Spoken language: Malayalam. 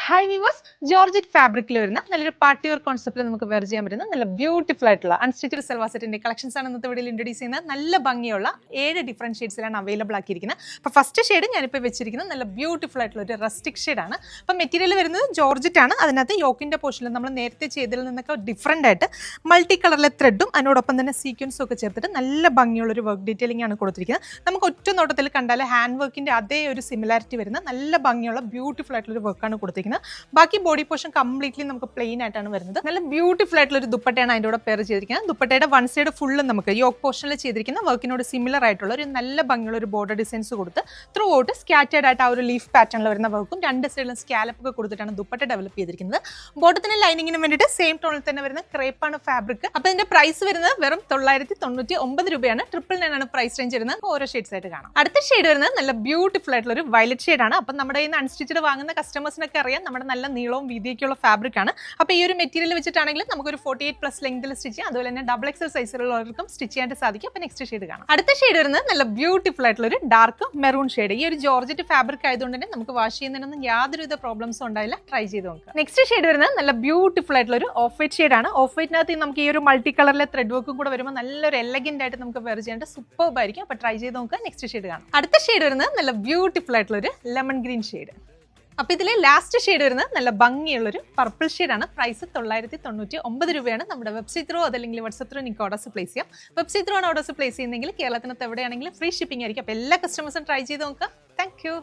ഹൈ വിവേഴ്സ്, ജോർജറ്റ് ഫാബ്രിക്കിൽ വരുന്ന നല്ലൊരു പാർട്ടി വെയർ കോൺസെപ്റ്റിൽ നമുക്ക് വെയർ ചെയ്യാൻ പറ്റുന്ന നല്ല ബ്യൂട്ടിഫുൾ ആയിട്ടുള്ള അൺസ്റ്റിച്ചഡ് സൽവാർ സെറ്റിന്റെ കളക്ഷൻസ് ആണ് ഇന്നത്തെ വീഡിയോയിൽ ഇൻട്രൊഡ്യൂസ് ചെയ്യുന്നത്. നല്ല ഭംഗിയുള്ള 7 ഡിഫറെന്റ് ഷെയ്ഡ്സിലാണ് അവൈലബിൾ ആക്കിയിരിക്കുന്നത്. അപ്പോൾ ഫസ്റ്റ് ഷെയ്ഡ് ഞാനിപ്പോൾ വെച്ചിരിക്കുന്നത് നല്ല ബ്യൂട്ടിഫുൾ ആയിട്ടുള്ള ഒരു റസ്റ്റിക് ഷെയ്ഡാണ്. അപ്പോൾ മെറ്റീരിയൽ വരുന്നത് ജോർജറ്റ് ആണ്. അതിനകത്ത് യോക്കിന്റെ പോർഷനിൽ നമ്മൾ നേരത്തെ ചെയ്തതിൽ നിന്നൊക്കെ ഡിഫറെന്റ് ആയിട്ട് മൾട്ടി കളറിലെ ത്രെഡും അതിനോടൊപ്പം തന്നെ സീക്വൻസും ഒക്കെ ചേർത്തിട്ട് നല്ല ഭംഗിയുള്ള ഒരു വർക്ക് ഡീറ്റെയിലിംഗ് ആണ് കൊടുത്തിരിക്കുന്നത്. നമുക്ക് ഒറ്റ നോട്ടത്തിൽ കണ്ടാൽ ഹാൻഡ് വർക്കിന്റെ അതേ ഒരു സിമിലാരിറ്റി വരുന്ന നല്ല ഭംഗിയുള്ള ബ്യൂട്ടിഫുൾ ആയിട്ടുള്ള ഒരു വർക്കാണ് കൊടുത്തിരിക്കുന്നത്. ബാക്കി ബോഡി പോർഷൻ കംപ്ലീറ്റ്ലി നമുക്ക് പ്ലെയിൻ ആയിട്ടാണ് വരുന്നത്. നല്ല ബ്യൂട്ടിഫുൾ ആയിട്ടുള്ള ഒരു ദുപ്പട്ടയാണ് അതിൻ്റെ കൂടെ പെയർ ചെയ്തിരിക്കുന്നത്. ദുപ്പട്ടയുടെ വൺ സൈഡ് ഫുള്ള് നമുക്ക് യോക്ക് പോർഷനിൽ ചെയ്തിരിക്കുന്ന വർക്കിനോട് സിമിലർ ആയിട്ടുള്ള ഒരു നല്ല ഭംഗിയുള്ള ഒരു ബോർഡർ ഡിസൈൻസ് കൊടുത്ത് ത്രൂ ഔട്ട് സ്കാറ്റേഡ് ആയിട്ട് ആ ഒരു ലീഫ് പാറ്റേണിൽ വരുന്ന വർക്കും രണ്ട് സൈഡിലും സ്കാലപ്പ് ഒക്കെ കൊടുത്തിട്ടാണ് ദുപ്പട്ട ഡെവലപ്പ് ചെയ്തിരിക്കുന്നത്. ബോട്ടത്തിന് ലൈനിങ്ങിന് വേണ്ടിയിട്ട് സെയിം ടോണിൽ തന്നെ വരുന്ന ക്രേപ്പാണ് ഫാബ്രിക്. അപ്പോൾ ഇതിന്റെ പ്രൈസ് വരുന്നത് വെറും 999 രൂപയാണ്. 999 ആണ് പ്രൈസ് റേഞ്ച് വരുന്നത്. ഓരോ ഷെയ്ഡ്സ് ആയിട്ട് കാണാം. അടുത്ത ഷെയ്ഡ് വരുന്നത് നല്ല ബ്യൂട്ടിഫുൾ ആയിട്ടുള്ള ഒരു വയലറ്റ് ഷെയ്ഡാണ്. അപ്പം നമ്മുടെ ഈ അൺസ്റ്റിച്ചഡ് വാങ്ങുന്ന കസ്റ്റമേഴ്സിനൊക്കെ അറിയാം നമ്മുടെ നല്ല നീളവും വീതിയൊക്കെയുള്ള ഫാബ്രിക് ആണ്. അപ്പോൾ ഈ ഒരു മെറ്റീരിയൽ വെച്ചിട്ടാണെങ്കിൽ നമുക്കൊരു 48+ ലെങ്തിൽ സ്റ്റിച്ച് ചെയ്യാം. അതുപോലെ തന്നെ ഡബിൾ എക്സൽ സൈസിലുള്ളവർക്കും സ്റ്റിച്ച് ചെയ്യാനായിട്ട് സാധിക്കും. അപ്പോൾ നെക്സ്റ്റ് ഷെയ്ഡ് കാണാം. അടുത്ത ഷെയ്ഡ് വരുന്നത് നല്ല ബ്യൂട്ടിഫുൾ ആയിട്ടുള്ള ഒരു ഡാർക്ക് മെറൂൺ ഷെയ്ഡ്. ഈ ഒരു ജോർജറ്റ് ഫാബ്രിക് ആയതുകൊണ്ട് തന്നെ നമുക്ക് വാഷ് ചെയ്യുന്നതിനൊന്നും യാതൊരുവിധ പ്രോബ്ലംസും ഉണ്ടായില്ല. ട്രൈ ചെയ്ത് നോക്കുക. നെക്സ്റ്റ് ഷെയ്ഡ് വരുന്നത് നല്ല ബ്യൂട്ടിഫുൾ ആയിട്ടുള്ള ഒരു ഓഫ് വൈറ്റ് ഷെയ്ഡാണ്. ഓഫ് വൈറ്റിനകത്ത് നമുക്ക് ഈ ഒരു മൾട്ടി കളറിലെ ത്രെഡ് വർക്കും കൂടെ വരുമ്പോൾ നല്ലൊരു എലഗന്റ് ആയിട്ട് നമുക്ക് വെയർ ചെയ്യാനായിട്ട് സൂപ്പർബ് ആയിരിക്കും. അപ്പോൾ ട്രൈ ചെയ്ത് നോക്കുക. നെക്സ്റ്റ് ഷെയ്ഡ് കാണാം. അടുത്ത ഷെയ്ഡ് വരുന്നത് നല്ല ബ്യൂട്ടിഫുൾ ആയിട്ടുള്ള ഒരു ലെമൺ ഗ്രീൻ ഷെയ്ഡ്. അപ്പോൾ ഇതിലെ ലാസ്റ്റ് ഷെയ്ഡ് വരുന്നത് നല്ല ഭംഗിയുള്ളൊരു പർപ്പിൾ ഷെയ്ഡാണ്. പ്രൈസ് 999 രൂപയാണ്. നമ്മുടെ വെബ്സൈറ്റ് ത്രൂ അതല്ലെങ്കിൽ വാട്സ്ആപ്പ് ത്രൂ നിങ്ങൾക്ക് ഓർഡേഴ്സ് പ്ലേസ് ചെയ്യാം. വെബ്സൈറ്റ് ത്രൂ ആണ് ഓർഡേഴ്സ് പ്ലേസ് ചെയ്യുന്നതെങ്കിൽ കേരളത്തിനകത്ത് എവിടെയാണെങ്കിലും ഫ്രീ ഷിപ്പിംഗ് ആയിരിക്കും. അപ്പോൾ എല്ലാ കസ്റ്റമേഴ്സും ട്രൈ ചെയ്ത് നോക്കുക. Thank you.